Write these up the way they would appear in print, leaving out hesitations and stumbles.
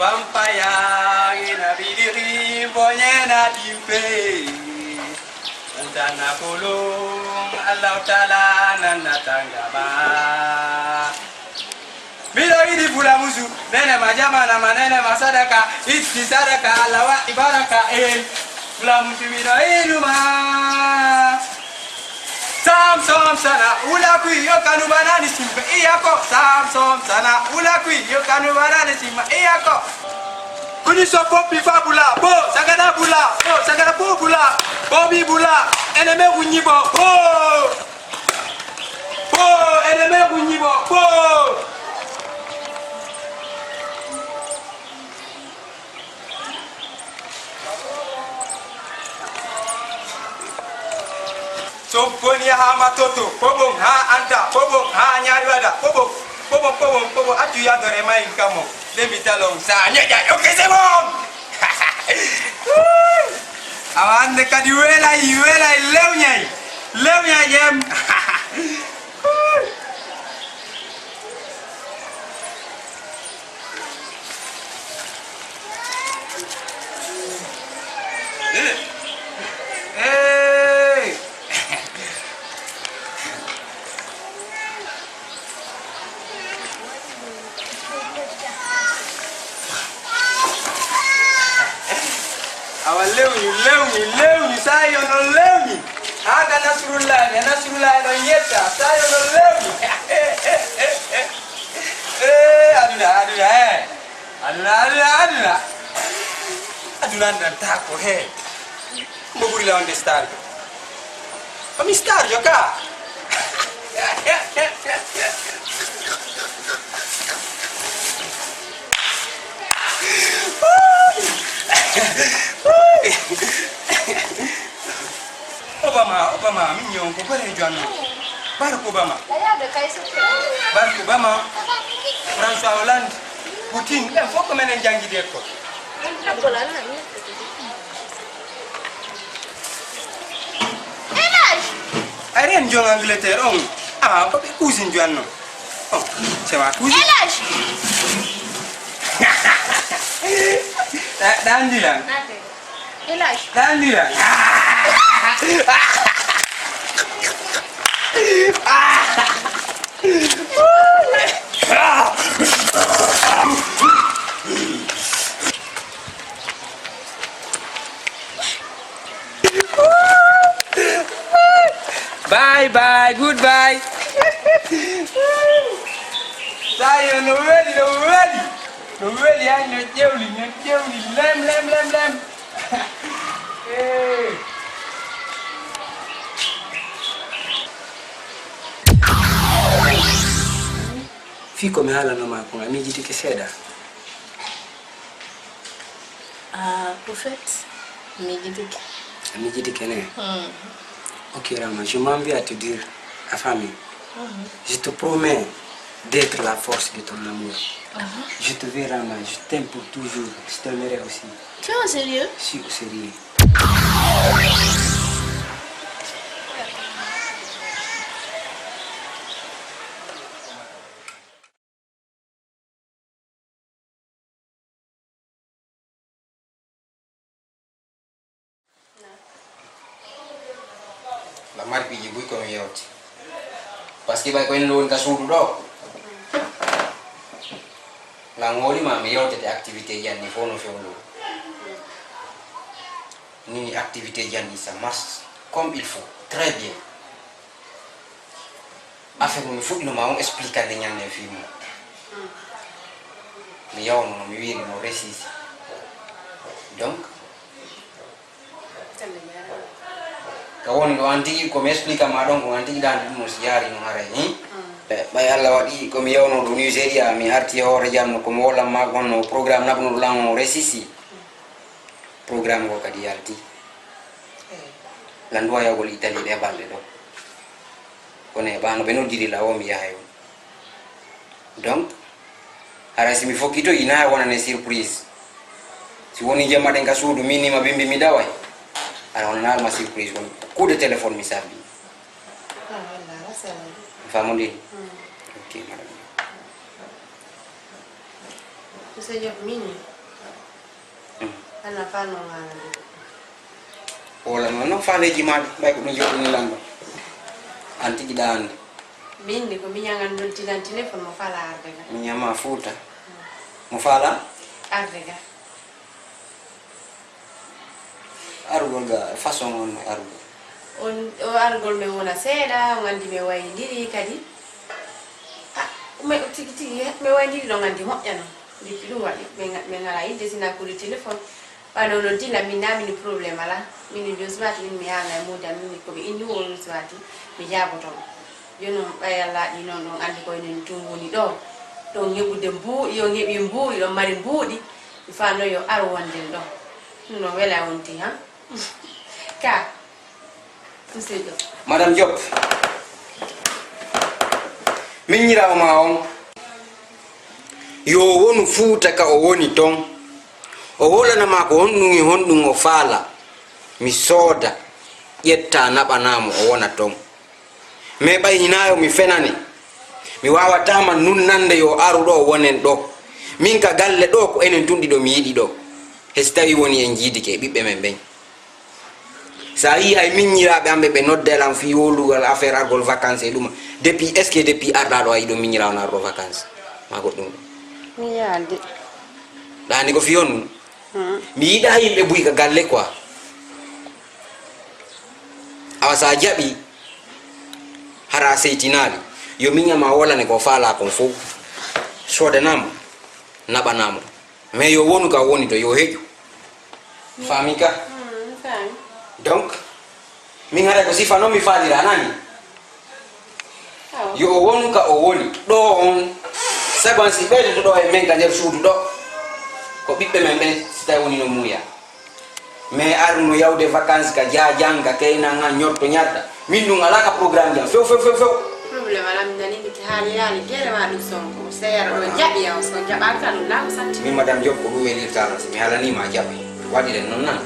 Vampaya ina bidiri bonyena dipe Ntana kulung Allah Ta'ala nana tanggaba Bila ini pula musuh Nene majama nama nene masadaka Iti sadaka alawa ibaraka Pula musuh bila inuma Samsom sana ulakui yo kanubana ni simba iyako Samsom sana ulakui yo kanubana ni simba iyako Kuni so popi fa bula bo sagana bula bo sagana bo bula bobi bula eneme kunyibo bo bo eneme kunyibo bo Soponi ha matoto, pobong ha anta, pobong ha nyarwada, pobong atu ya dore mai kamo. Demi talong sa nya ya, oke c'est bon. Awan de kadiwela iwela lewnya yem. Lewni sayo no lewni aga nasrullah no yeta sayo no lewni aduna dan tako he mbuguri la onde star kami star joka Obama minyon ko pare joanno Barack Obama Barack Obama François Hollande Putin faut que menen jangi de ko Ariane jong Angleterre on ko be cousine joanno c'est ma cousine Dandila Dandila Bye, goodbye. Saya no ready. No ready, I no jewelry, lem. Fico me hala no ma ko mi jiti ke seda. Au fait, mi jiti ke ne. Ok Rama, je m'en vais à te dire à famille. Je te promets d'être la force de ton amour. Je te verrai Rama, je t'aime pour toujours. Je t'aimerai aussi. Tu es sérieux? Je suis sérieux. La marpi ji buy ko mi yewti parce que bay ko en lon ka suudu do la ngoli ma mi yewte te activité janni fo no fewlo ni activité janni ça marche comme il faut très bien affaire mi fu no ma on expliquer de nyanne fi mo mi yaw no mi wi no récit donc kawon do anti ko mi explica ma don ko anti dan mo siari no hare ni bay alla wadi ko mi yawno do Nigeria mi arti hore jamno ko mo wala ma gonno programme nabno lango resisi programme ko kadi yalti lan doya gol Italie de balde do kone bano beno diri la o mi yayo donc ara si mi fokito ina wona ne surprise si woni jema den ka suudu minima bimbi mi dawai ara wona ma surprise won coup de téléphone mi sabi famundi ok madame Você já mini? Ana fano ngana. Ola no fale ji ma bay ko no jotni lamba anti gidan Mini ko minyanga ndo tilan telephone mo fala ardega. minyama futa mo fala Ardega. arugol ga façon on arugol O argol me wona seda, ngandi me wayndiri kadi. Me tigi me wayndiri do ngandi moƴƴano. Depuis ɗum waɗi me ngala yidde sina kuli téléphone ɓano noon tilla min na mini probléme ala mini jo swati min mi yaala e muda min koɓe indi wonu swati mi jabotomo joni noon ɓayallaɗi noon ɗon andi koye nen tun woni ɗo ɗon heɓude mbuuɗi yo heeɓi mbuuɗi ɗon mari mbuuɗi mi fano yo ar wonden ɗon ɗum noon wela wonti ha ka monsieur Diop madame Diop min ñirawo ma on yo wonu fuuta ka o woni ton o wolanama ko honɗum e honɗum o faala mi sooda ƴetta naɓanamo o wona ton mais ɓay hinayo mi fenane mi wawatama nunnande yo aru ɗo wonen ɗo min ka galle ɗo ko enen tunɗi ɗo mi yiɗi ɗo hesi tawi woni en jiidike ɓiɓɓe men ɓen sa yi hay min ñiraɓe amɓe ɓe noddelam fi wolugal affaire argol vacance e ɗuma depuis est ce que depuis arɗa ɗo a yiɗo min ñirawno arɗo vacance ma goɗɗum ɗo mi yaalde ɗani ko fiyon ɗum mi yiɗa yimɓe buy ka galle quoi awa sa jaɓi hara seytinali yo miñama wolane ko faala kon fof sodanamo naɓanamo mais yo wonu ka woni to yo heƴu fami ka donc min haɗa ko sifa noon mi faalira nani yo o wonu ka o woni ɗo on saban si ɓeydoto ɗo e men ka nder suudu ɗo ko ɓiɓɓe men ɓen si tawi woni no muuya mais arno yawde vacance ka jajanga keynanga ñotto ñarda min ɗum alaka programme jam few probléme ala mi nani miki haali gueɗe ma ɗum sonko so yara ɗo jaɓi yaw so jaɓaka ɗum laago santi min madame Diop ko ɗum welirtama si mi halanima jaɓi waɗiren noon nan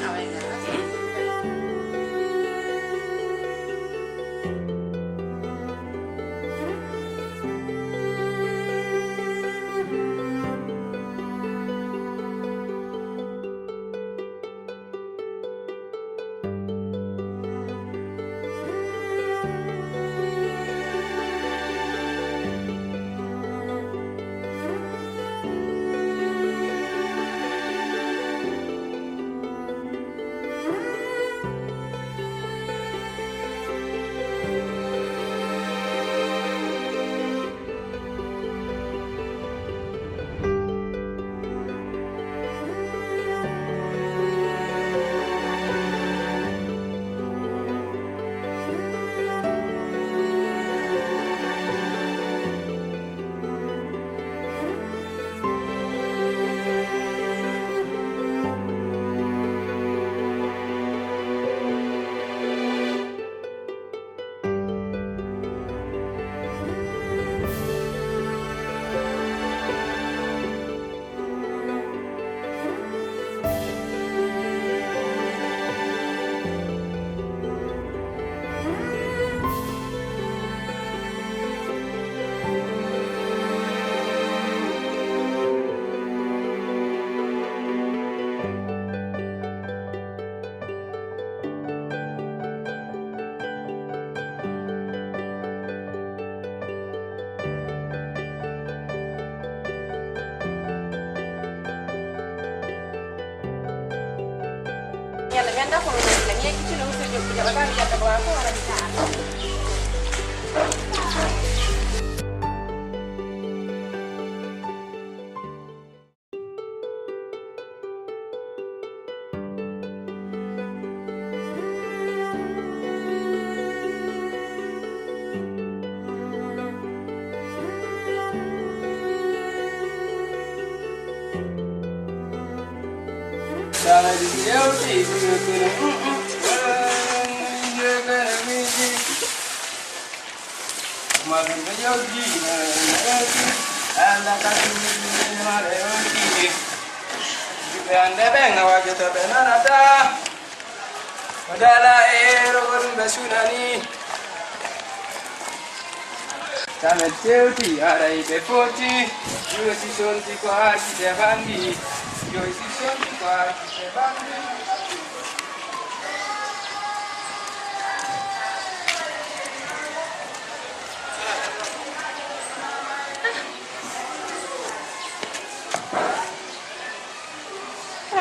Yalla mi anda ko no la ngi ci no so jop ja ba ya ta ba ko wala mi ta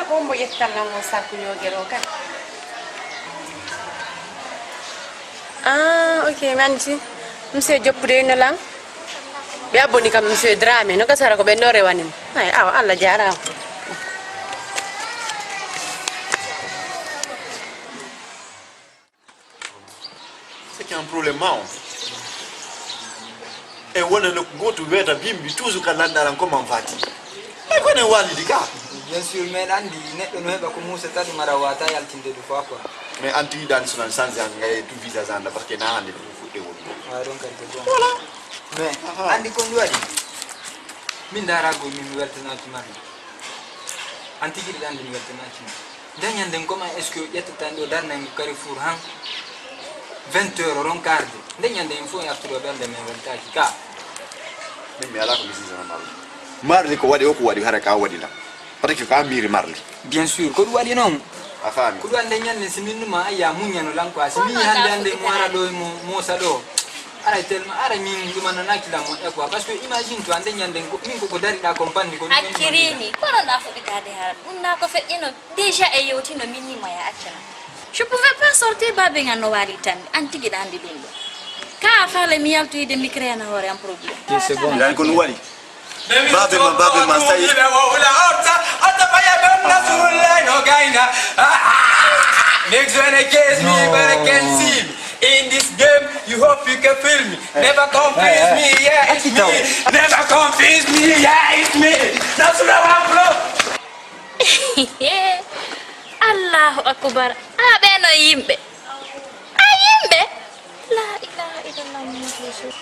Bombo yettalla mo sakku ñogero kan ok manti monsieur joppude no lang be aboni kam monsieur Dramé no kasara ko be ndore wanim ay aw Allah jaara c'est qu'il y a un problème et on ne go to bed bimbi toujours kalanda ran comme en fati e ko ne wali diga. Bien sûr, mais andi neɗɗo no heɓa ko musa tati mara wata yaltinde du fois quoi. Mais anti dan sunan sanze ngay tu visa zanda parce que na hande du fudde won. Wa don kadi bon. Voilà. Mais andi ko ndi wadi. Min darago min weltanaki mari. Anti gidi andi mi weltanaki. Dañande comment est-ce que yettata ndo darnangi Carrefour han 20 € ron carde. Dañande il faut yaftudo belde men weltaki ka. Min mi ala ko visa zanda marli ko wadi o ko wadi haraka wadi la. Parce que ka miri marli. Bien sûr, ko wadi non. Afami. Ko ande nyande siminuma aya munyano lanko asimi hande ande mo ara do mo sa do. Ara tellement ara min dumana nakila mo e quoi parce que imagine to ande nyande min ko dari da compagnie ko akirini kono na fu bitade har unna ko fedino déjà e yoti no minni mo ya acca je pouvais pas sortir babe ngano wari tan antigi dandi dundo ka fale mi yaltu ide mi créer na hore un problème c'est bon yani ko no wali babe ma say next one against me but I can see me. In this game you hope you can feel me. Never confuse me, yeah it's me. Never confuse me, yeah it's me. That's what I want, bro. Allahu akbar abeno yimbe ayimbe la ilaha illallah muhammadu rasul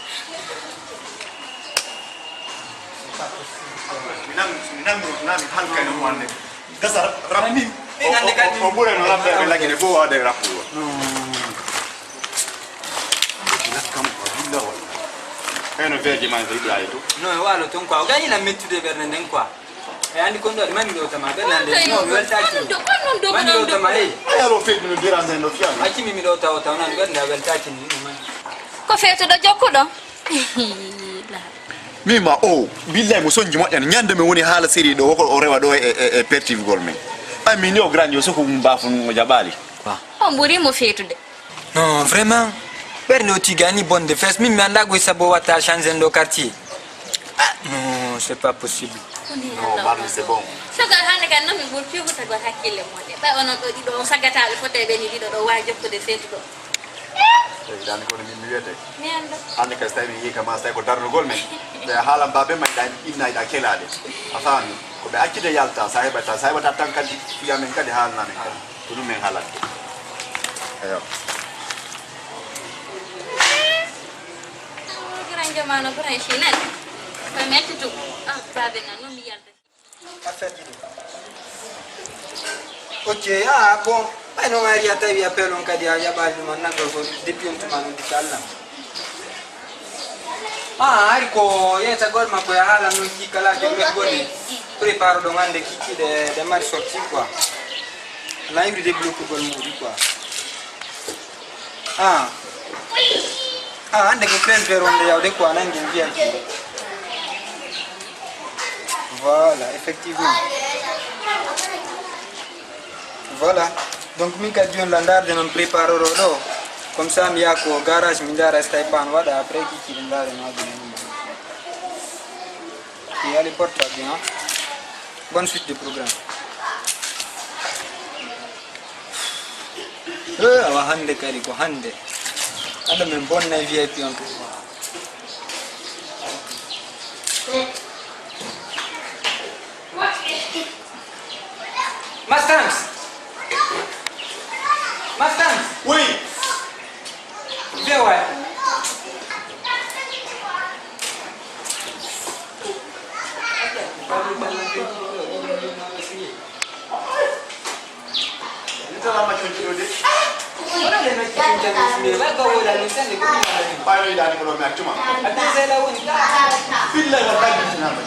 minam halka no wande dasar ramni o bure no lambe be lagine fo ade rapu nakam billah eno veji man de dai to no walo ton kwa gani na mettude berne nden kwa e andi kon do mami do tama berne nden no weltaki mami do tama e ayalo fe no dirande no fiam akimi mi do taw taw nan berne weltaki ni man ko feeto do jokkudo mima o billahi mo sonji mo yan nyande me woni hala série do ko o rewa do e pertive gol men amini o grandi o soko mbafu mo jabali on buri mo feetude non vraiment berne o tigani bonde fes mi anda go sabo wata changer ndo quartier non c'est pas possible non parle c'est bon saga hande kan no mi bur fiugo tago hakkille mo de ba onon do dido sagata be fote be ni dido do wa jokkude feetudo dan ko mi wiyete mi anda ande ka stay mi kama stay ko darno gol men be halam babe man dan inna ida kelade afami ko be akide yalta sahibata tan kadi fiya men kadi halna men kadi to men halat ayo gran jamano gran chinen ko metti tu babe na no mi yalta ok bon ay no mari ata wi appelon kadi ya bali man nango ko depuis on tuma non dikalla ari ko yeta gol ma ko ya hala no kikala de me goni preparo do ngande kiki de mari sorti quoi la ivri de bloc gol mo di quoi ande ko plein per onde yaw de quoi nangi bien voilà effectivement voilà Donc mi ka dion landar de non preparo do. Comme ça mi yako garage mi dara stai pan wada après qui landare no de. Et allez porte bien. Bonne suite de programme. Awa hande kari ko hande. Anda men bonna VIP on to. Mastams. Mastams. Oui. Viens ouais. Ita ma chonji ode. Ora le metti in giallo mi va go da non sente come andare. Bayo idani ko me acuma. Adesso la woni. Filla la tagi na ma.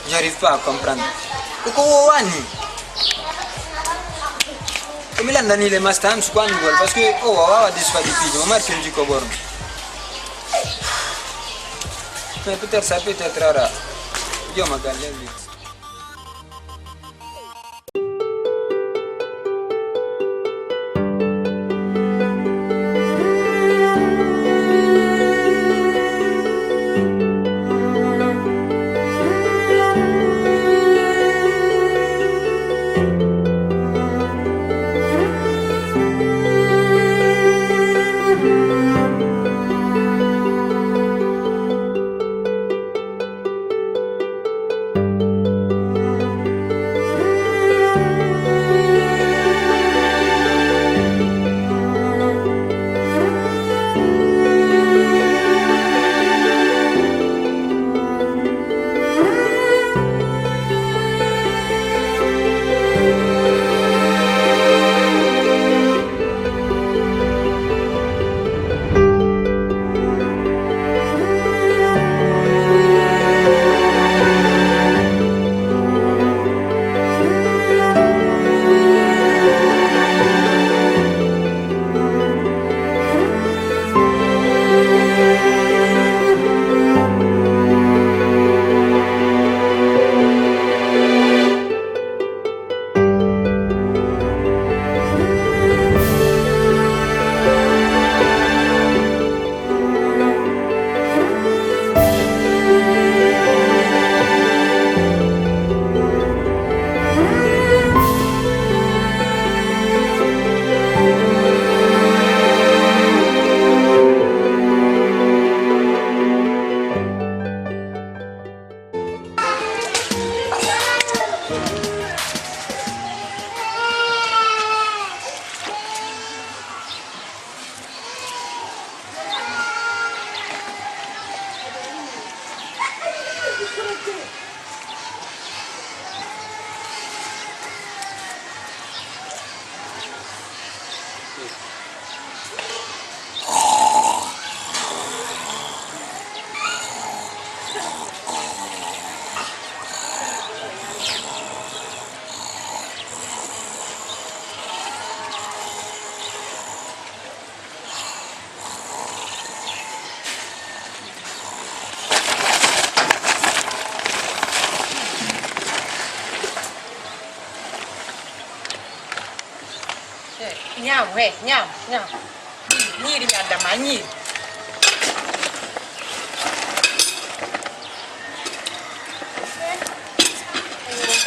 J'arrive pas à comprendre. Pourquoi wani? Comme il a donné les mastams, c'est quoi nous parce que oh wawa disqualifié, maman tu dis quoi bon. Mais peut-être ça peut être rare. Yo ma gale vite. Nhau he, nhau. Nhi đi ăn đầm máy nhi.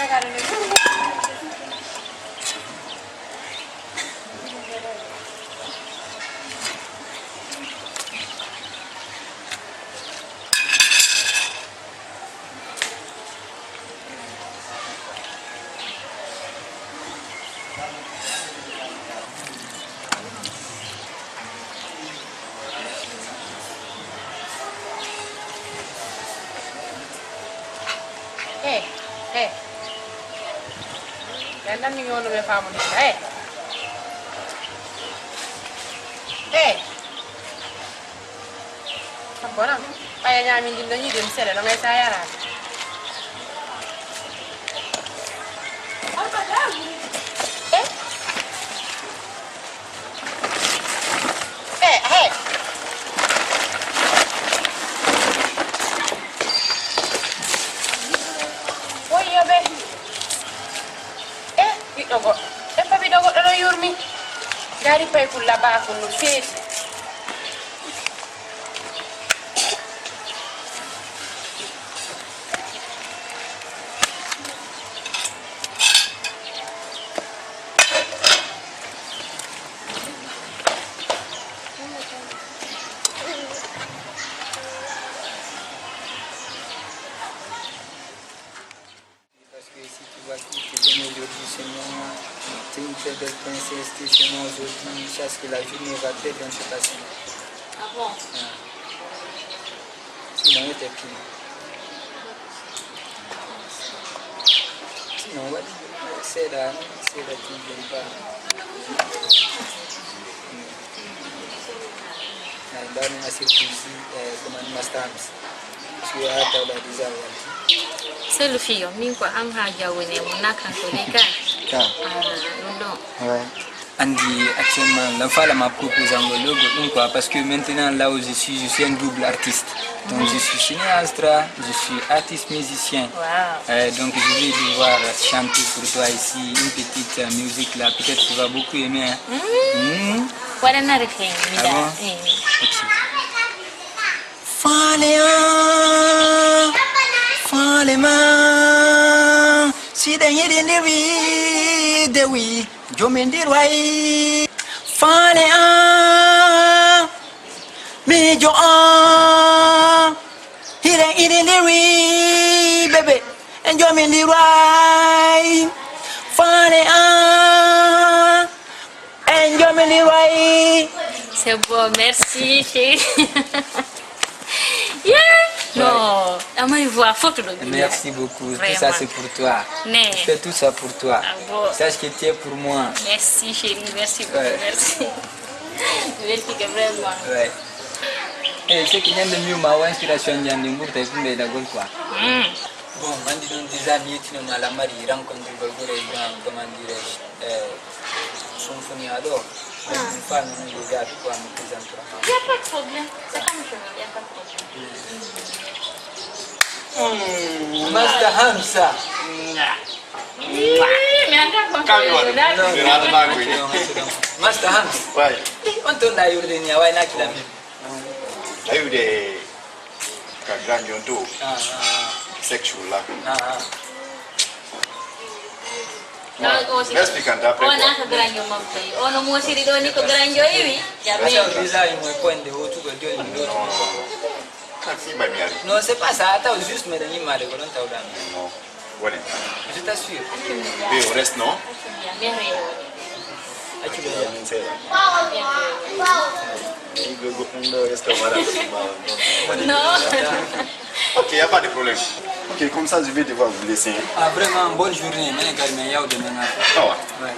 karo ne dan mi ngono me faamu ni Sabona aya nyami ndi dañi dem sele no ngay sa yara dogo e papi dogo do yurmi gari pay kul la ba ko no feet Belle princesse, tu chez moi aujourd'hui, chasse que la journée va très bien se passer. Ah bon? Sinon, t'es qui? Sinon, c'est là qui ne vient pas. Dans une surprise, comme un master, je suis à la déjà. C'est le fille, mais quoi, on a déjà vu les monaques en Toleka. Ouais. Andy, actuellement, la femme m'a proposé un logo, donc quoi, parce que maintenant là où je suis un double artiste. Donc je suis cinéaste, je suis artiste musicien. Wow. Donc je vais devoir chanter pour toi ici une petite musique là, peut-être tu vas beaucoup aimer. Voilà une refrain. Ah bon? Falema, si denye deniri dewi, jomendirwai. Falema, mi jo ire dewi, bebe, and jomendirwai. Falema, and jomendirwai. C'est bon, merci chérie. Yeah. Non, photo de merci beaucoup. Vraiment. Tout ça c'est pour toi. Nee. Je fais tout ça pour toi. Ah bon. Sache que tu es pour moi. Merci chérie, merci beaucoup, Ouais. merci. Merci que vraiment. Ouais. Et ce qui vient de mieux, ma inspiration vient de Mourta et de la Gaulle quoi. Bon, on dit donc des amis qui n'ont la mariée, rencontrent les gens, comment dirais-je, sont venus alors. Une femme, un gars, quoi, me présentera. Il n'y a pas de problème, c'est comme je veux, il n'y a pas de problème. Master Hamza. Mais attends, Master Hamza. Ouais. On tourne à Yurdenia, ouais, n'a qu'il a mis. Ayo de ka grand yonto sexual la. Let's speak and that. On a un grandio monté. On a un siri doni ko grandio iwi. Ya Parce bien. que déjà, il me pointe de haut, tout le Dieu, il me donne. Taxi by me. Non, c'est pas ça. Attends, juste me donner mal, je ne t'en No. What is? Je t'assure. Be rest no. Bien réel. Non. Ok, y a pas de problème. Ok, comme ça je vais devoir vous laisser. Ah, vraiment, bonne journée. Mais regarde, mais il y a de maintenant. Ah ouais. Ouais.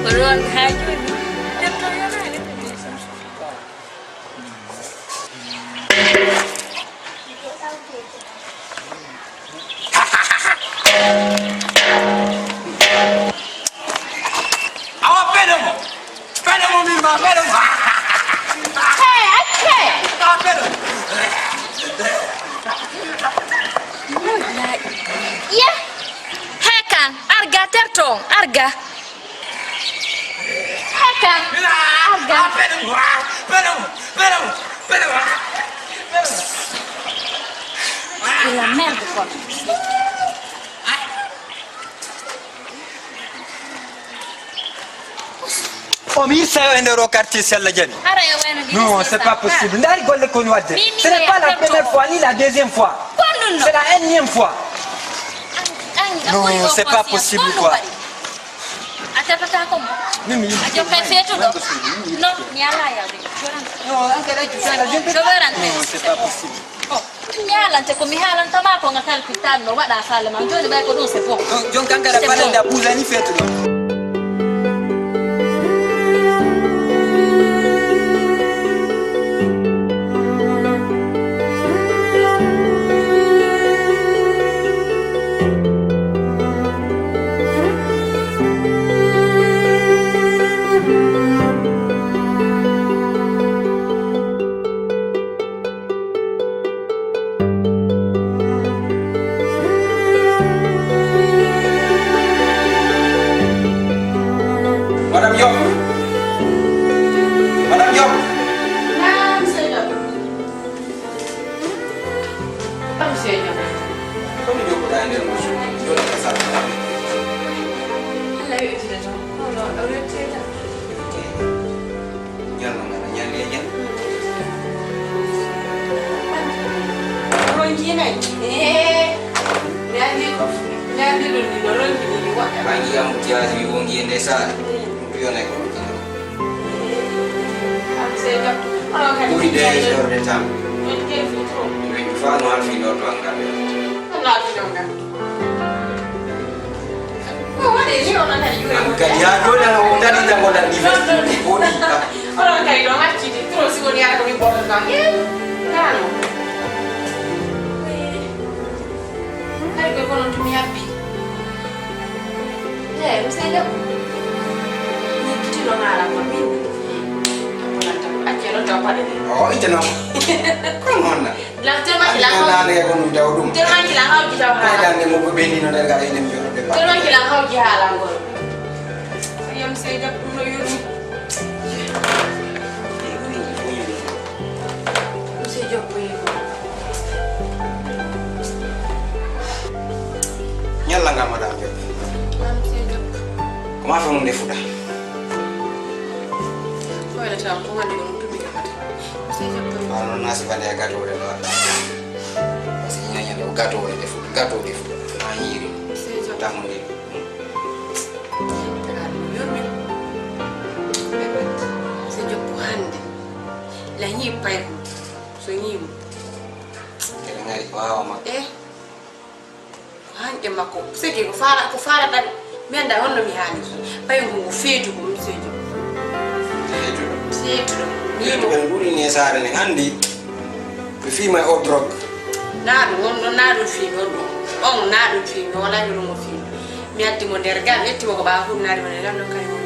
Ruang haju. Dia kaya mana ni? Ya. Hekan, arga tertong, arga. Hekan, arga. La merde quoi. O mi sai wendero quartier Sella Jani. Ara ya wena bi. Non, c'est pas possible. Ndari golle ko ni wadde. Mimi Ce n'est pas la ya première fois ni la deuxième fois. Quando C'est la énième fois. Non, c'est pas possible, quoi. Atapata como? Mimi. Ajo kai fetu do. No, nyala ya de. Non, anche lei ci Sella Jani. Non, c'est pas possible. Oh, nyala te ko mi halan tama ko ngakal pitano wada sala man joni bay ko do se po. Jon kankara pale da buzani fetu do. Madame Diop. Madame Diop. Naam, Monsieur Diop. Monsieur Diop. Comme Diop daa ndel mo so. Yo la sa. La utilisation. Alors, au lieu de ça. Yalla na ñaan lay ñaan. Rongi nai. Nani ko. Nani lo ni lo rongi ni wa. Bangi am tiaji wongi ndesa. Yo ne ko. Monsieur Diop. Alors, kan. Uri de jour de temps. Ngi fitro. Ngi fa no al fi do to ngale. Allah fi donga. Ko wade ni ona na yure. Kadi ha do na o tadi da mo da diversity body. Ora kai do ma ci di tro si woni ara ko mi bordo ga. Nano. Hai ko kono tumi abbi. Monsieur Diop. Ni kiti lo ngala ko mi. Akero do pare. Oh, ite no. Ko ngonna. La tema hilang Na ne ko nu taw dum. Tema hilang hau kita Ay ha. dan ne mo ko bendi no daga ine mi joro de ba. Tema hilang hau jahala ngol. Ayam Monsieur Diop no yuri. Monsieur Diop ko yiko. Nyalla nga madame Diop. Monsieur Diop. Comment fa mu defuda? Ko ila tam ko ngani on tumi ka hata. Monsieur Diop. Ano nasi bane ya gato de no. Basi nyanya de gato de defu. Gato de defu. Ayiri. Monsieur Diop. Tamu de. Yurmi. Monsieur Diop ko hande. La nyi pay ko. So nyi. Kele ngari waawa ma. Hande makko. Sike ko fara tan. Mi anda honno mi haali. Pay ko feetu ko Monsieur Diop. Eto. Feetu. Yeto ben buri ne sare ne andi. Ko fi mai o drug. Naɗum wonɗo naɗum fiino ɗum on naɗum fiino wala hirumo fiino mi addimo nder gal yettimo ko ɓawa hunnade mane lamɗo kañum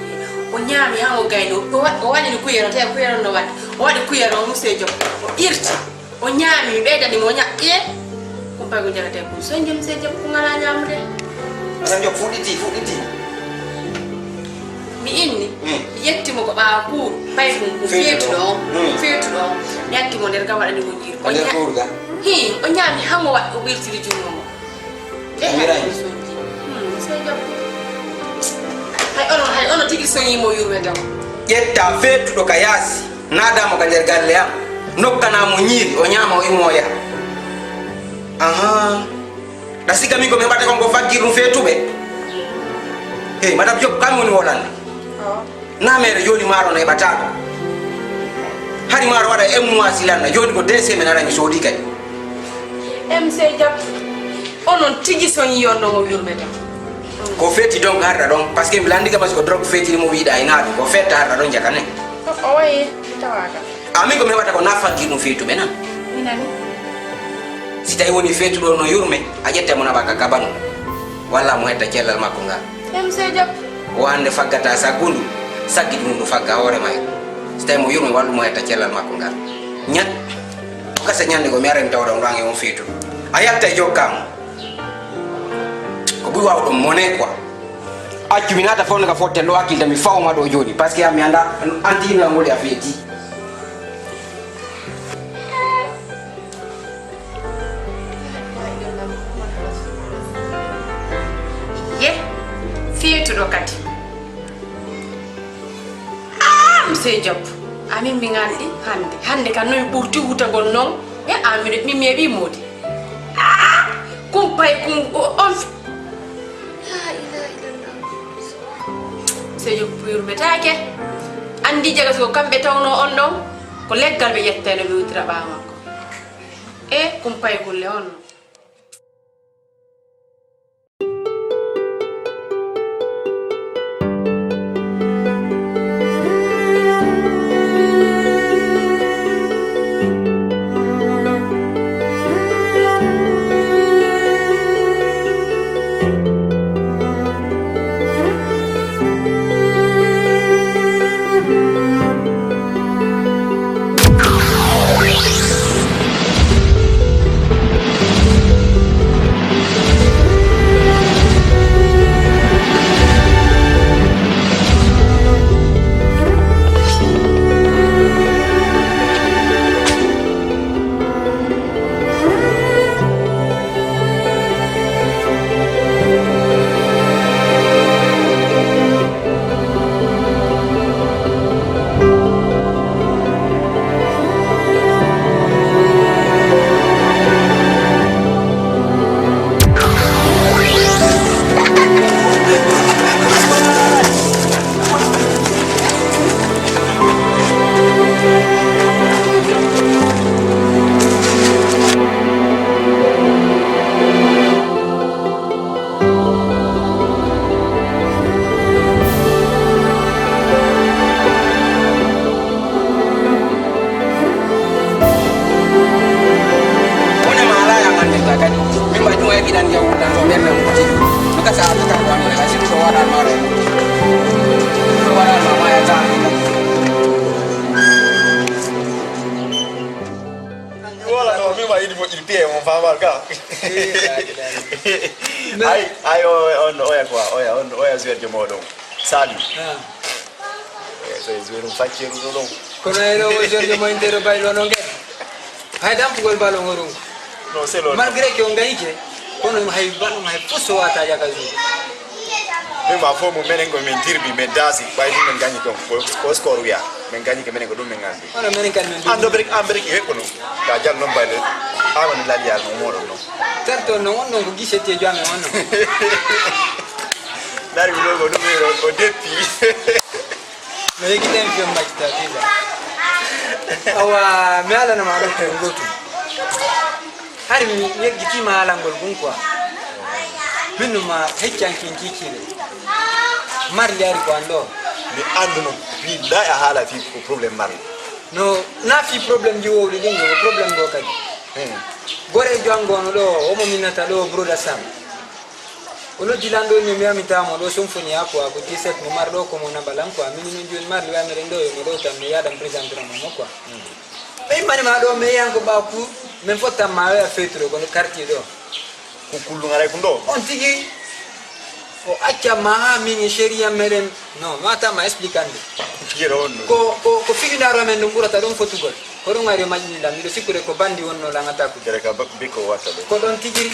o ñaami han o gayno o waɗini kuyero te kuyero no waɗi o waɗi kuyero o Monsieur Diop o irti o ñaami mi ɓeydanimo o ñaƴƴe ko pay ko jagate ko soñde Monsieur Diop ko ngala ñamude Madame Diop fuɗiti. mi inni mi yettimo ko ɓawa kuur pay ko feetuɗo on feetuɗo on mi addimo nder gam waɗanimo jiir Ande kurga. o ñaami han o waɗi o ɓirtiri jungo mo Amirayi. Monsieur Diop hay ono tigi soñimo yurme daw Ƴetta feetuɗo ka yaasi. Nadamo ka nder galle am. Nokkanamo ñiiri o ñaama o imoya. Aha. Da siga min ko mi heɓata konko faggir ɗum feetuɓe. Hey, Madame Diop kam woni wolande. Na mere joni maaro no heɓata ɗo. Hari maaro waɗa un mois silanna joni ko 2 semaines ara mi soodi kay. Monsieur Diop onon tigi soñi yonnomo yurme daw Ko feeti donc harɗa ɗon par ce que mi landi kam ko drogue feetiri mo wiiɗa e naaɗum ko fetta harɗa ɗon jakane. o wayi tawaka Amin ko mi heɓata ko na faggir ɗum feetuɓe nan. minani Si tawi woni feetuɗo no yurme a ƴetta mo naɓa ka kabanu walla mo hetta cellal makko ngal. Monsieur Diop O hande faggata saggundu saggi ɗum ɗum fagga hoore may. Si tawi mo yurme wallu mo hetta cellal makko ngal. Ñat gasa ñande ko mi arani tawɗa on ɗon e on feetuɗo. A yatta e jokkamo. wa do monnaie quoi accu minata fon ka fotel do akilta mi fawma do joni parce que ami anda antina ngol ya feti ye fiyetuɗo kadi monsieur Diop amin mi nganndi hannde kan nomi ɓurti wutagol noon e amine mi meeɓi moodi kumpay on monsieur Diop yurmetake anndi jaga so kamɓe tawno on ɗon ko leggal ɓe yetteno ɓe wutira ɓawa makko e kumpay gulle on non oya zuerje moɗon sali so zuerum facceru ɗo ɗon kono eno o jorjo mo intero baylo no ngel hay dampugol balo ngorum non c'est l'autre malgré que on gayike kono hay balum hay fuso wata jaka zu mais ma fo mo menen ko men dirbi men dasi baydi men gagni donc ko score wiya men gagni ko menen ko dum men ngandi ono menen kan men ando berek e kono ka jall non bayde awani lali yal mo modo non certo non on non gisete jame on dari logo numero o detti no yegiten fiom majta tida awa mi ala na maɗo ko gotum hari mi yeggiti ma alangol gun quoi binnu ma heccankin kikire marli ari ko ando mi anduno billahi a hala fi ko problème marli no na fi problème ji wowli ɗin go problème go kadi gore jangono ɗo omo minata ɗo broda sam ono dilando ni mi amitamo do symphony ako ako t7 mo mardo ko mo nabalam ko amini no joni marli wa mere ndo mo do tan mi yadam présenter mo ko e mani ma do me yango ba ku men fotta ma wa fetro ko quartier do ko kullu ngare ko ndo on tigi o acca ma mini sheria mere no mata ma explicande jero on ko figinaro men dum burata don fotugol ko don ngari majni la mi do sikure ko bandi wonno la ngata ko jere ka biko wata do ko don tigi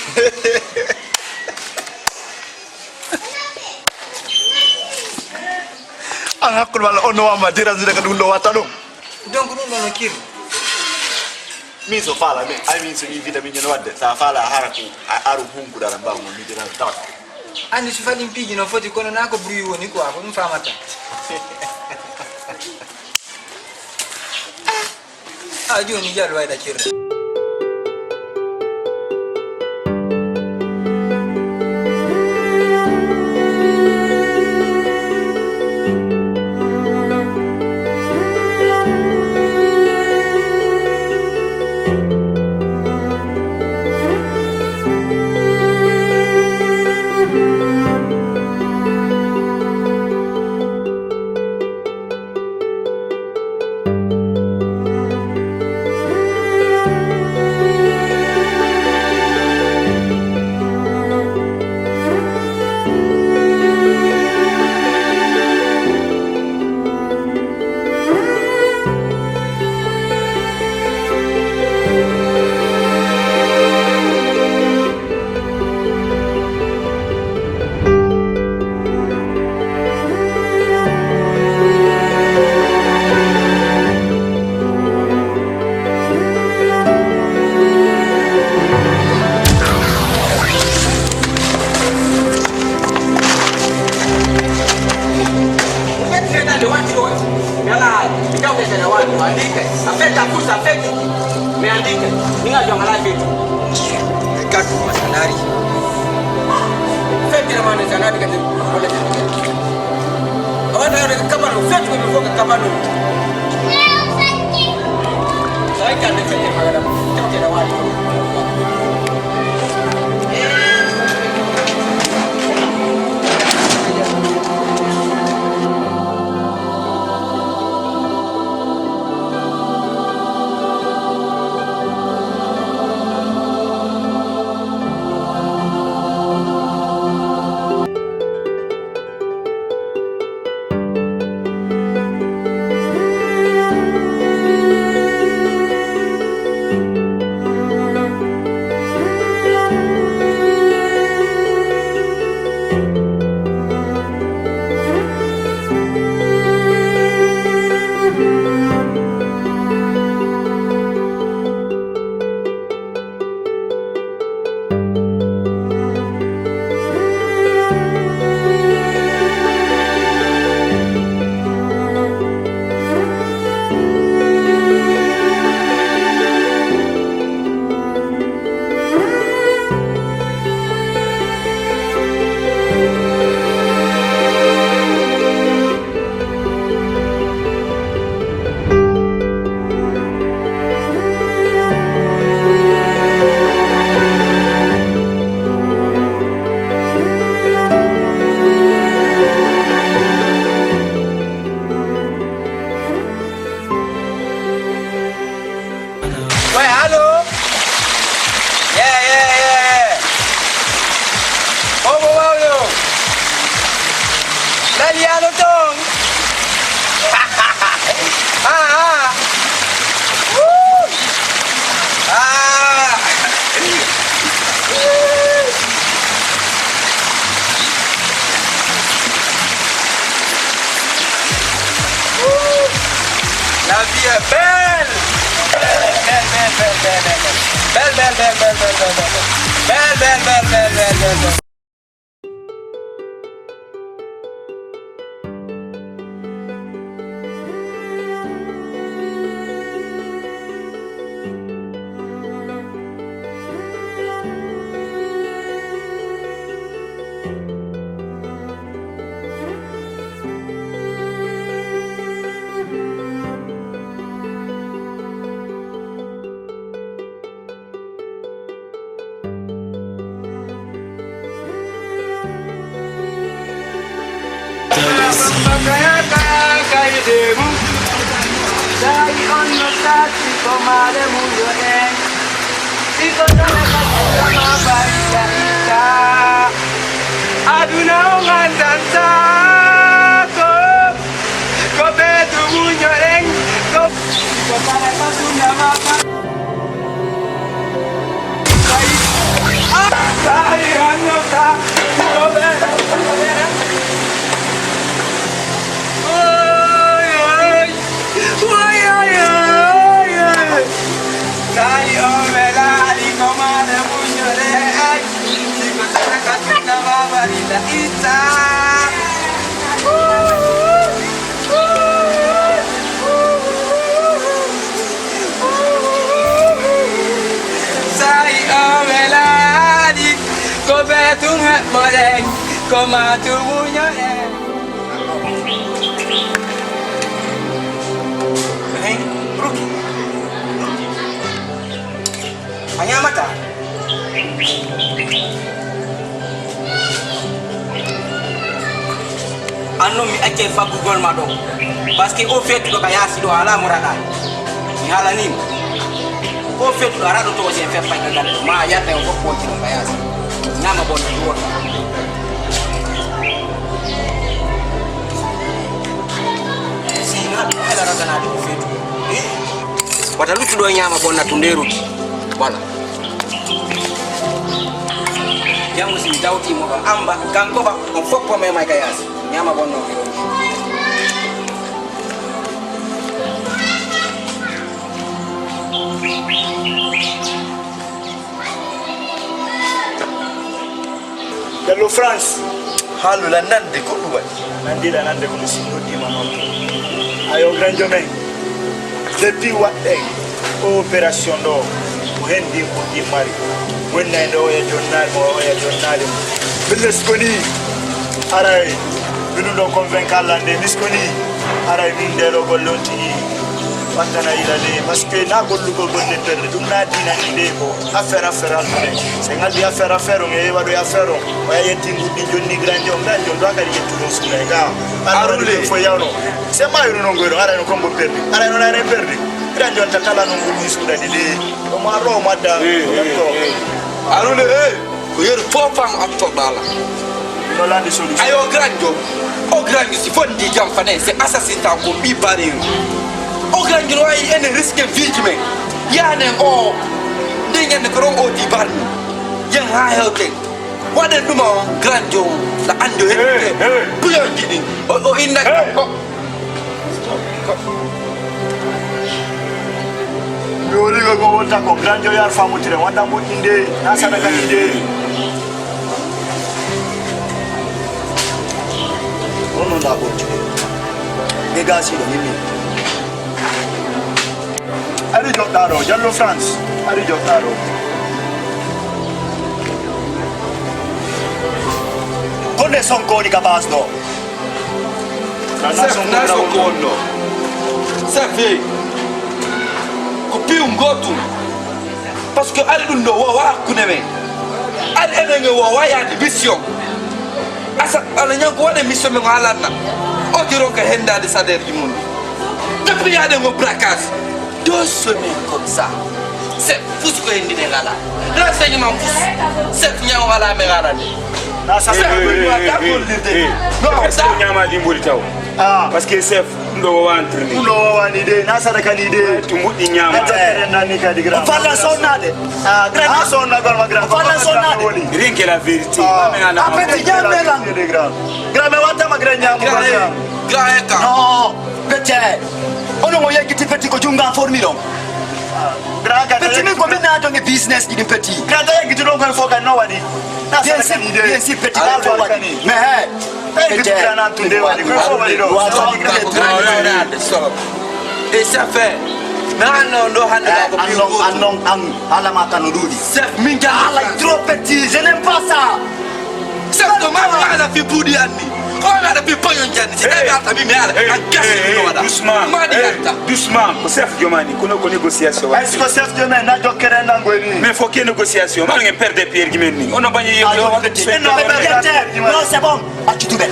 an hakkul wala on wa ma dira zira ka dum do wata do donc dum no kir min so fala me ay min so ni vitamin ni wadde sa fala haraku aru hungu dara ba mo mi dira taw andi su fali impigi no foti kono na ko bruit woni ko ako dum famata joni jall wayda kirre ada kan boleh jadi. Awak ada kapan lu? Fetch me before kapan lu? Saya kan ada fetch mana? Kita ada wali. La vie est belle. Belle. Koma tubuhnya Ruki hanya mata anu mi ake fa Google mado parce que au fait do kaya si do ala murada ni hala ni au fait do ara do to je fe fa ga ma ya te ko ko ti do kaya si nyama bon do watalutu do nyama bona tunderu wala yangu si dauti mo amba kanko ba on foppo me mai kayas nyama bona Hello France. Halu la nande ko duwa. Nandila nande ko sindo di manoto. Ayo grand domaine. Depuis what day? Opération do. Muhendi ko di mari. Wonna ndo ya journal mo ya journal. Bilis ko ni. aray binu do convaincre lande miskoni aray min dero gollonti wandana ilale parce que na gollu ko gonne perde dum na dina inde ko affaire alde se ngaldi affaire ngi wado affaire o yetti ngudi jonni grande on grande on do akari yettu do sula ga arule fo yawno se mayru no ngoyro aray no kombo perdi aray no na perdi grande on takala no ngudi suda dile o ma ro madda arule ko yer fofam apto dala no landi solution ayo grande o grande si fondi jam fane c'est assassin ta ko bi bari o grande no ay en risque victime yane o dingen ko ron o di barni yen ha hewte waden duma grande la ando hedde buyo jidi o inna ko Yori go wota ko grande yar famu tire wanda mo inde na sadaka inde ono da ko de gasi do mimi ari jotaro jallo France ari jotaro konne son ko ni kabasno na son ko no safi kopi ngotu parce que ali dundo wa kuneme ali enenge wa ya di mission asa ala nyango wa de mission me ngalanna o diro ka henda de sader di monde depuis ya de mo braquage 2 semaines comme ça c'est fou ce que indi ne ngala renseignement fou c'est nyaw wala me ngala na sa no sa nyama di mburi taw parce que chef ndo wa entraîner uno wa ni de na sadaka ni de tumudi nyama na ni ka di grand falla sonnade grand sonna gol ma grand falla sonnade rien que la vérité apeti jambe lang de grand grand me wata ma grand nyama grand eka no pete ono mo yegiti peti ko junga formilo grand ka peti mi ko me na to ngi business di peti grand yegiti do ko foka no wadi na sadaka ni de bien si peti na to wadi me pete grand tunde wadi ko wadi do et ça fait non no handa ko bi anon ala mata no dudi chef minga ala trop petit je n'aime pas ça chef to ma ala fi budi anni ko ala fi poyon jani c'est pas ta mi me ala akasi no wada doucement chef Jomani kono ko négociation est-ce que chef Jomani na jokere nango ni mais faut que négociation ma ngem perdre pierre gimenni on ba yego non c'est bon tu tout bête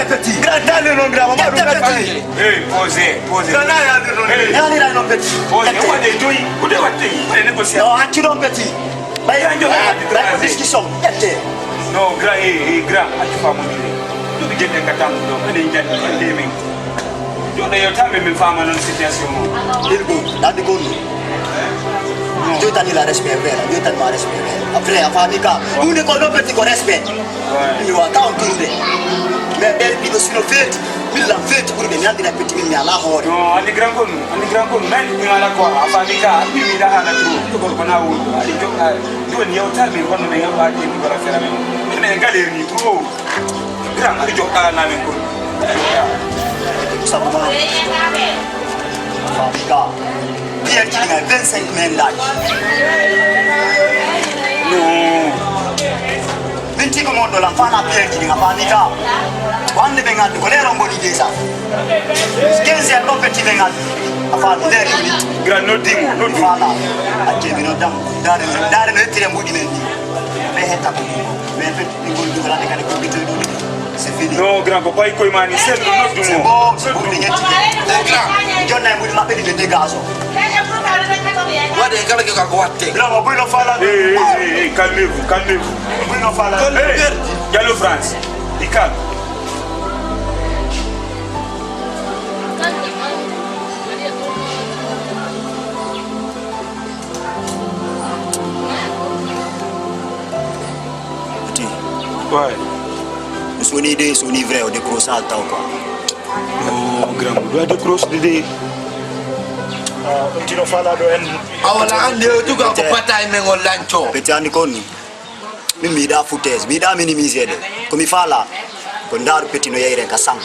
petit grand dale non grand ma petit posez kana ya no ya no petit posez on de joyi ko de watte pour négocier non tu non petit ba ya njo la discussion non grand atu famu ni tu bi jende katam do ade jande ande men do de yotambe men fama non situation ilgo dadi gonu Dieu t'a dit la respect vera, Dieu t'a dit la respect vera. Après, la famille, vous ne connaissez pas petit respect. Il va t'entendre. Mais elle dit aussi le fait, il l'a fait pour venir de la petite mine à la horde. Non, on est grand con, même il a la quoi, à famille, il a la trou, il va qu'on a où, il y a autant de gens qui ont pas dit qu'il va faire la même. Mais il y a des gens qui ont grand, il y a la même chose. Tout ça, famille, Pierre qui a 25 000 lacs. Non. 20 comment de l'enfant à Pierre qui a famille. Quand les bengans de colère en bonne idée ça. 15 ans petit bengal. Enfin, grand noting, voilà. À qui nous dam dans le tir en bout mais petit de la décalé c'est fini. Non, grand papa, il m'a dit c'est c'est bon, c'est bon. John a voulu m'appeler de dégâts. wade kala ke ko watte Là, on peut le faire là. calmez-vous. On peut le faire là. Gallo France, il calme. Ouais. Son idée, son livret, on décroche ça ou quoi. Non, grand, on doit décrocher l'idée. Tu ne fais là de awala ande tu ga ko patay men on lancho Petit Anikon, mimi da foutaise, mi da minimiser. Comme il fait là, qu'on a petit no yere kasang.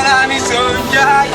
Nani sonjai.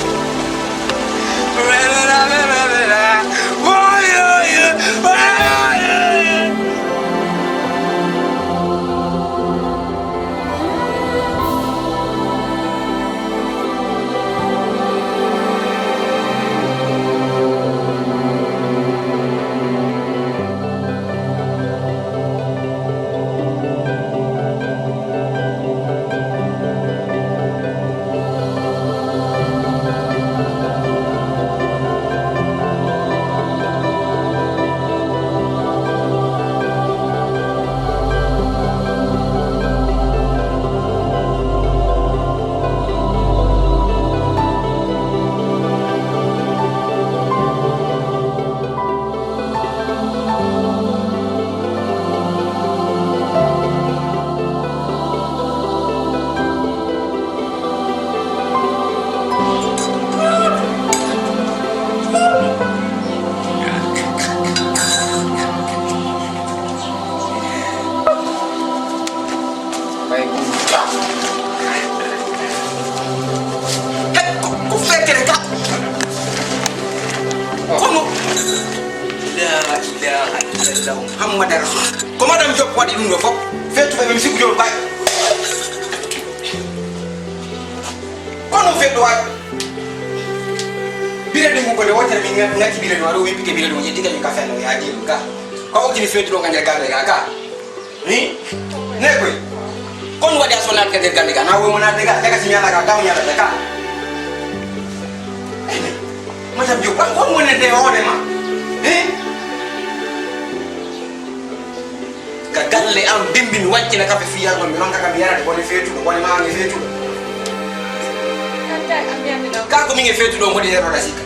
Muhammad Rasul. Comment dam job wadi dum do fop fetu be musique jol bay. Kono fetu way. Bire de mo ko de wotere mi ngati bire do waro wi pike bire do je diga ni ka fenno ya di ka. Ko o kini fetu do ngande galle ga ka. Ni ne koy. Kon wadi asonat ka de galle ga na wo mo na de ga ka si nyala ga daw nyala de ka. Macam job ko mo ne de o de ma. Galle am bimbin wacci na kafe fiya ko mi non ka mi yarade ko ne fetu ko ne ma ne fetu ka ko mi nge fetu do ngodi yero da sika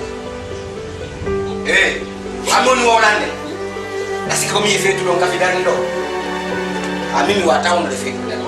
amon wo lande da sika ko mi nge fetu do kafe dan do amimi wa taw no fetu da ko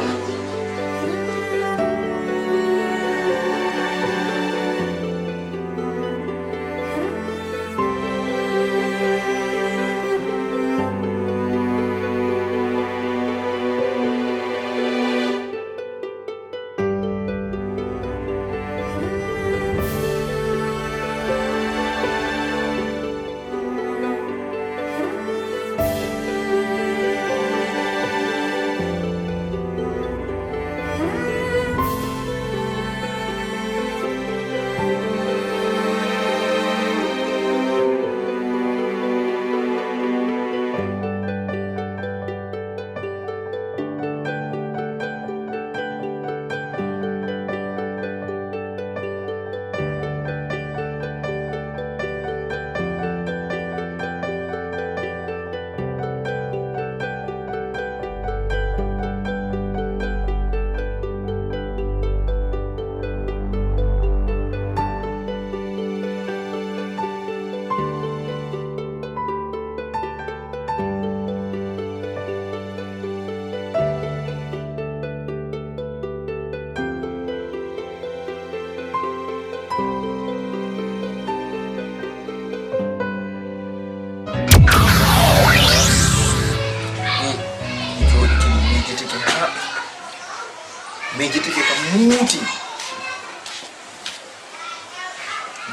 mejiti ke muti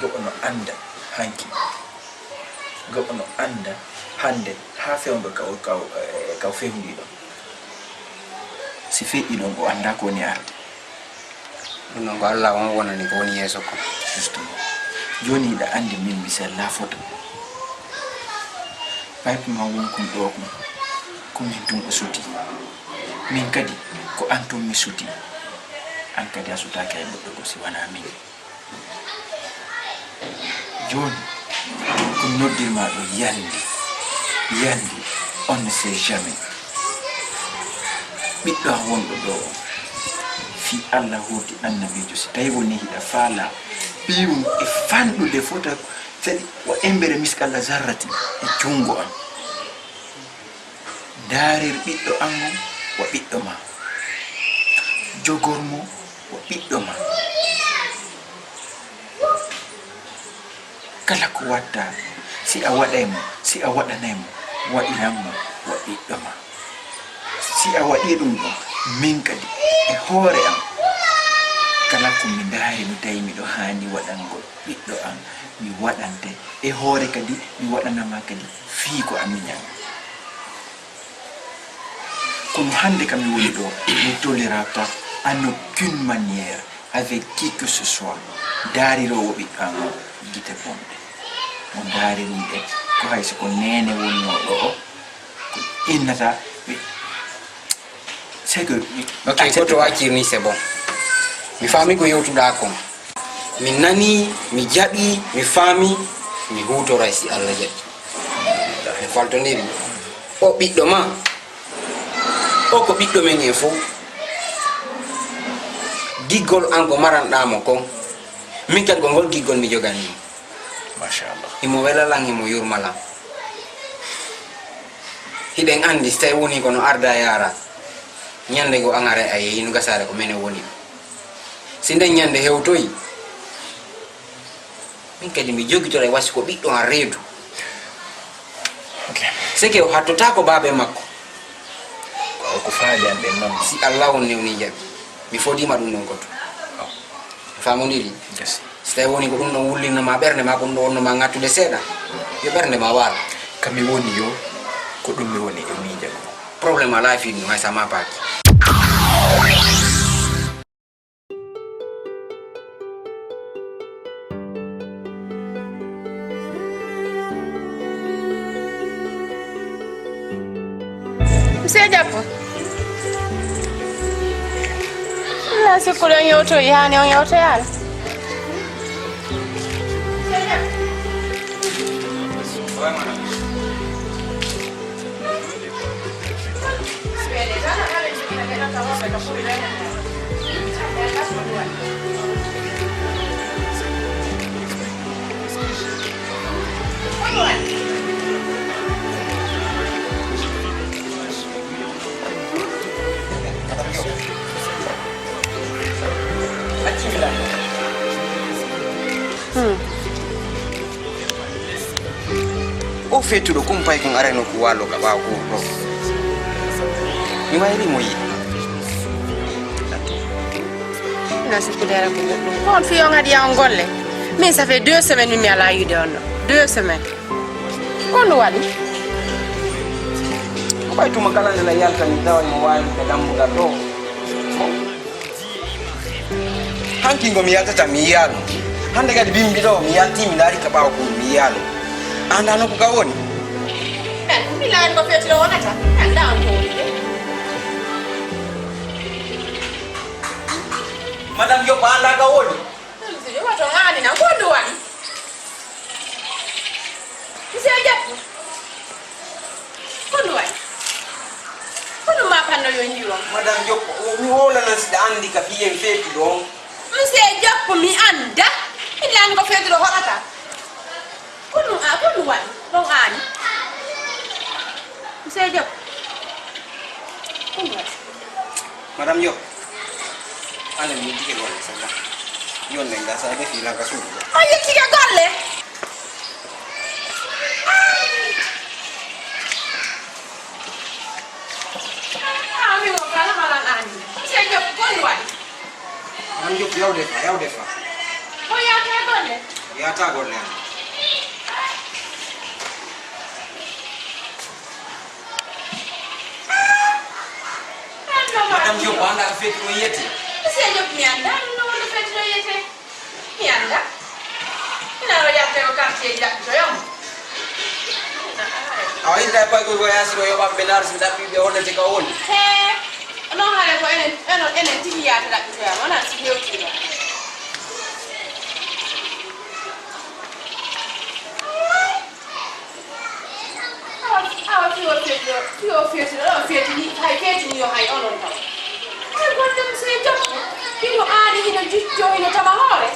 go ono anda hanki go ono anda hande ha fewndo ka fewndi do si fe'i do go anda ko ni arde non go Allah on wonani ko ni yeso ko justement joni da andi min misal la foto pipe ma won kum do ko min dum suti min kadi ko antum mi suti an kadi asuta kay boddo ko si wana min joni ko noddirma do yandi on ne sait jamais biddo wondo do fi Allah hoti annabijo si tay woni hida fala bium e fandu de fota sadi wa embere miskalla zarrati e jungo an darir biddo ango wa biddo ma jogormo wa biddo ma kala ko watta si a wadaymo si a wadanaymo wa inammo wa biddo ma si a wadi dum do min kadi e hore am kala ko mi ndaari mi tawi miɗo haani waɗangol ɓiɗɗo am mi waɗante e hoore kadi mi waɗanama kadi fii ko amiñam kono hannde kam mi woni ɗo ne tolérera pas en aucune manière avec qui que ce soit daarirowo ɓiɗɗo am o gite bonɗe mo daarirum ɗe ko hay soko nene wonnoɗo o ko innata c'est que ok koto accirni c'est bon mi faami ko yewtuɗa kon mi nani mi jaɓi mi faami mi hutoray si Allah jaɓi mi faltoniri o ɓiɗɗo ma o ko ɓiɗɗo men en fof giggol an ko maranɗamo kon min kadi ko ngol giggol mi joganimo machallah himo welalan himo yurmalan hiɗen andi so tawi woni kono arda yara ñande go an are a yeehi no gasare ko mene woni si nden ñande hewtoyi min kadi mi jogitore wasi ko ɓiɗɗo an reedu seke o hattota ko baabe makko ko faali an ɓen noon si Allah on newni jaɓi mi fodima ɗum ɗon koto famodiri so tawi woni ko ɗum ɗon wullinoma ɓerde ma ko ɗum ɗo wonnoma ngattude seeɗa yo ɓerde ma waala kami woni yo ko ɗum mi woni e miijo probléme ala fiɗum hay sa ma paaki Monsieur Diapo. La siku leo yoto yani on yoto yala. o fetuɗo kumpay kon areno ko wallo ka ɓawa ko ɗo mi wayri mo yiɗi Na sikudera ko goɗɗum on fi on adi on golle mais ça fait 2 semaines mi ala yude on 2 semaines on waɗi ko ɓaytuma kala nde la yalta mi tawa mo wawi ɓe dammugal ɗo hanki ngo mi yaltata mi yiya ɗum hande kadi bimbi ɗo mi yalti mi daari ka ɓawa ko mi yiya ɗum anda no ko ka woni mi laari ko fetiro wonata anda on to madame Diop anda ka woni yo wato ngani na ko do wani Monsieur Diapo ko do wani ko no ma panno yo ndiro madame Diop mi wolana siɗa andi ka fiyen feetu ɗon Monsieur Diapo mi anda mi laari ko fetiro wonata ko no wani ɗon ani Monsieur Diapo ko no wani madame Diop ande mi yettike golle sala yonde gasa ɓe filanka suudu ɗo a yettike golle mi mo kala malan ani Monsieur Diapo ko no wani madame Diop yawde fa ko yata golle yata golle an madame Diop anda ko feeti ɗo yiyete Monsieur Diop mi anda no wonno fetino yiyete mi anda inaro yatte ko quartier ji ɗaɓɓito yom awa yinta e paykoy ko yasiro yoɓaɓe ɓe ndaara so ɗaɓɓiɓe hollete ka woni he non haale ko enen tigi yaate ɗaɓɓitoyam wona si hewtino awa fiyo fetino ɗon fetini hay fetini yo hay onon taw ay gonɗe Monsieur Diop hino aani hino jicco hino tama hoore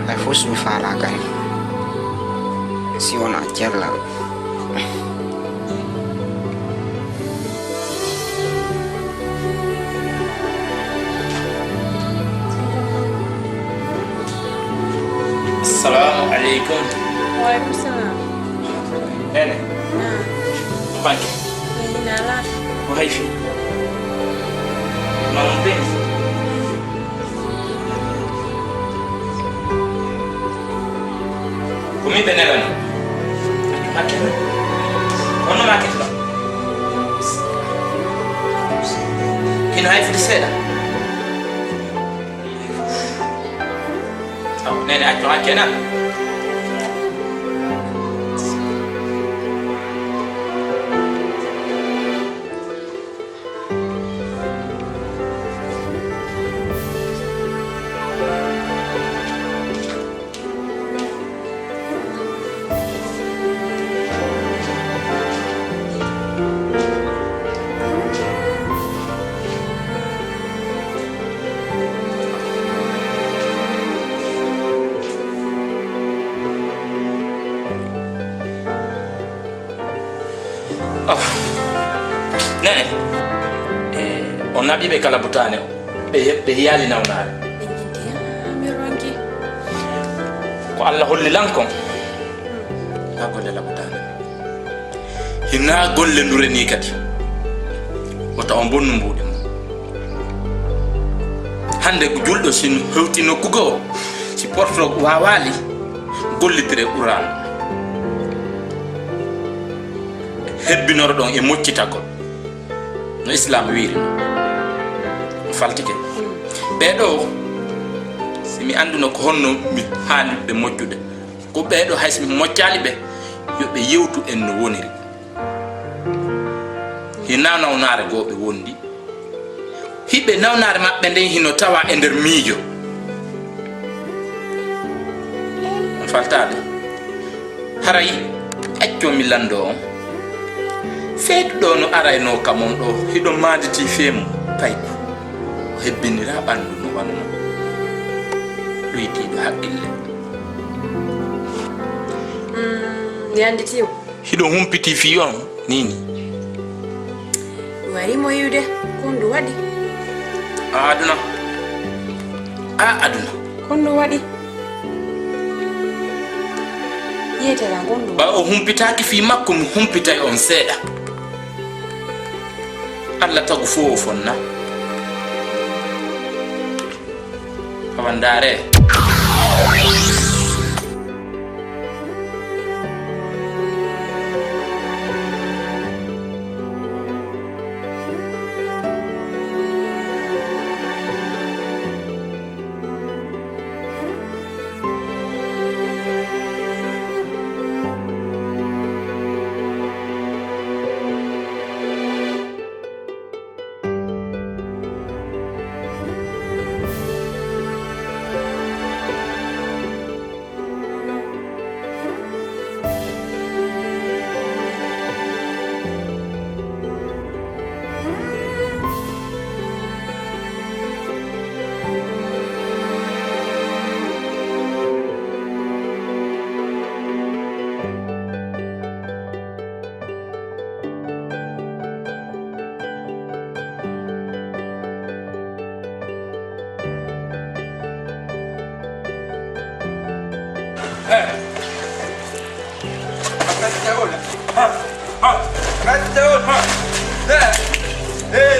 la fos mi fala kan si ona kella Assalamu alaikum. Waalaikumsalam. Ene. Nah, Banki. ini nala. Wahaifi. Mama mpenzi. Kumi benelani. Makena. Ono makena. Kino haifu diseda. Oh, nene akyo makena. Nene, on abi be kala butane be yali na onare Mirangi. ko Allah holli lankon ha golle la butane hina golle ndure ni kadi wata on bonnu mbude mo hande ko juldo sin hewtino kugo ci porto wawali gollitire quran hebbinoro don e moccitagol no islam wiiri faltike beedo simi anduno ko honno mi haani be moccude ko beedo haysi mi moccali be yo be yewtu en no woniri hina nawnare go be wondi hibe nawnare mabbe den hino tawa e der miijo faltade haray accio mi lando feetu do no arayno kamon do hido maditi femu payko hebbinira bandu no wanno doyti do hakkille Yanditi. hido humpiti fi on nini Wari moyude kondo wadi. aduna aduna Kondo wadi. Yete la kondo. ba o humpitaki fi makko mi humpitay on seeda Allah tagu fo fonna awandare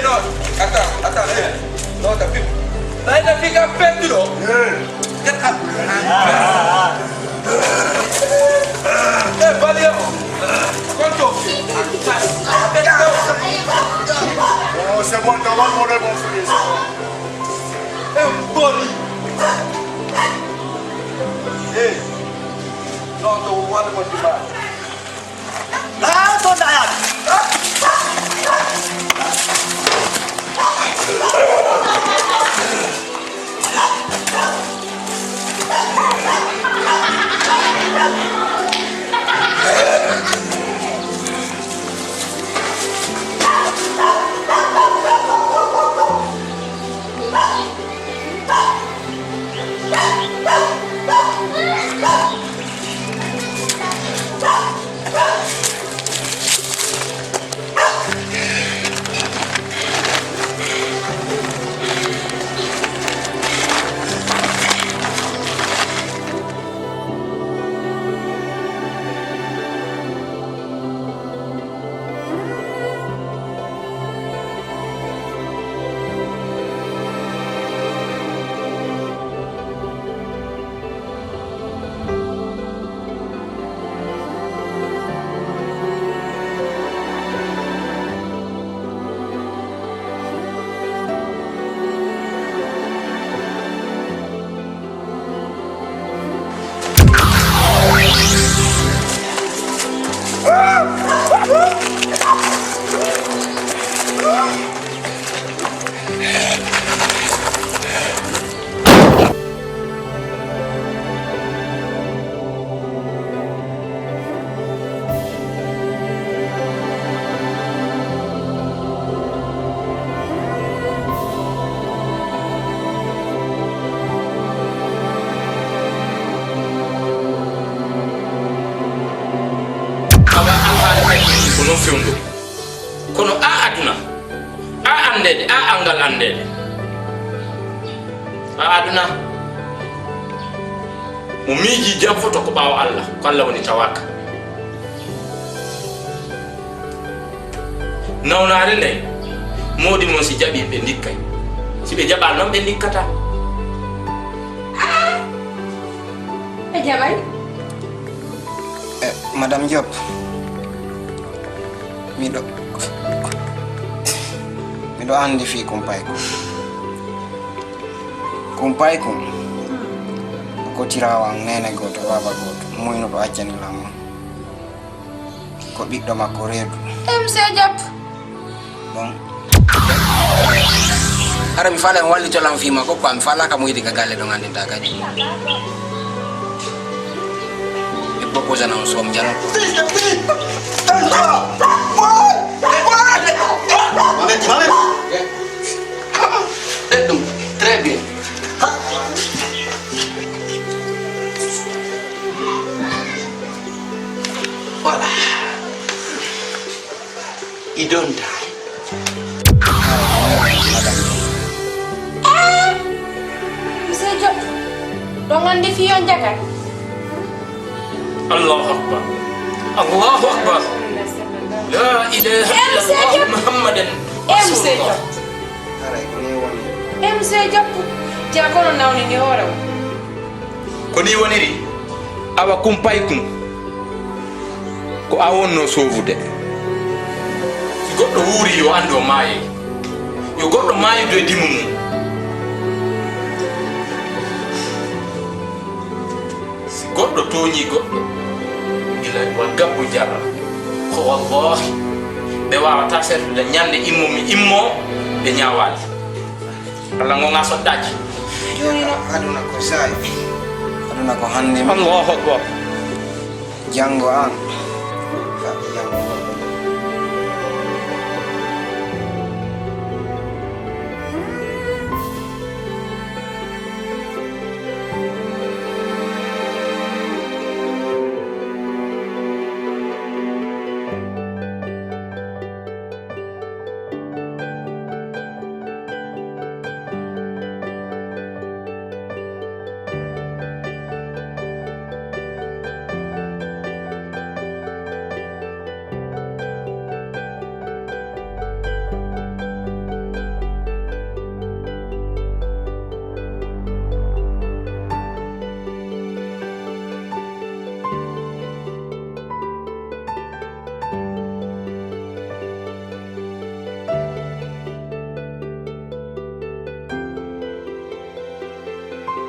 no, attends, no, tapi, lain dah fikir apa tu loh? Kita, balik apa? Kontok. Oh, c'est bon, t'as mal mon bon fils. Boli. Non, tu ada motivasi. Tu dah. non fewndo kono a aduna a andede a angal andede a aduna mo miiji jam foto ko ɓaawo Allah ko Allah woni tawaka nawnaade nde moodi mon si jaɓi ɓe ndikkay si ɓe jaɓa noon ɓe ndikkata ɓe jaɓay Madame Diop miɗo andi fi kumpay kum ko tirawan nene goto baba goto muyno ɗo accani lamu ko ɓiɗɗo makko reedu monsieur Diop bon ara mi fala en wallitolam fima ko mi falaka mo yiɗi ka galle ɗo gandinta kadi ɓe proposana on soom jano ɗum très bien voilà you don't die monsieur Diop ɗo gandi fiyon jagat Allahu akbar Allahu akbar la ilaha illallah muhammadan monsieur Diop monsieur Diop ja kono nawni ni hoore o ko ni woniri awa kumpay kum ko a wonno sovude si goɗɗo wuuri yo andi o maaye yo goɗɗo maayido e dimu mum si goɗɗo tooñi goɗɗo ila wa gabbo jarra ko wallahi ɓe wawata sertude ñande immomi immo ɓe ñawali Allah gonga soɗɗaji joni no aduna ko sayi aduna ko hande Allahu akbar jango an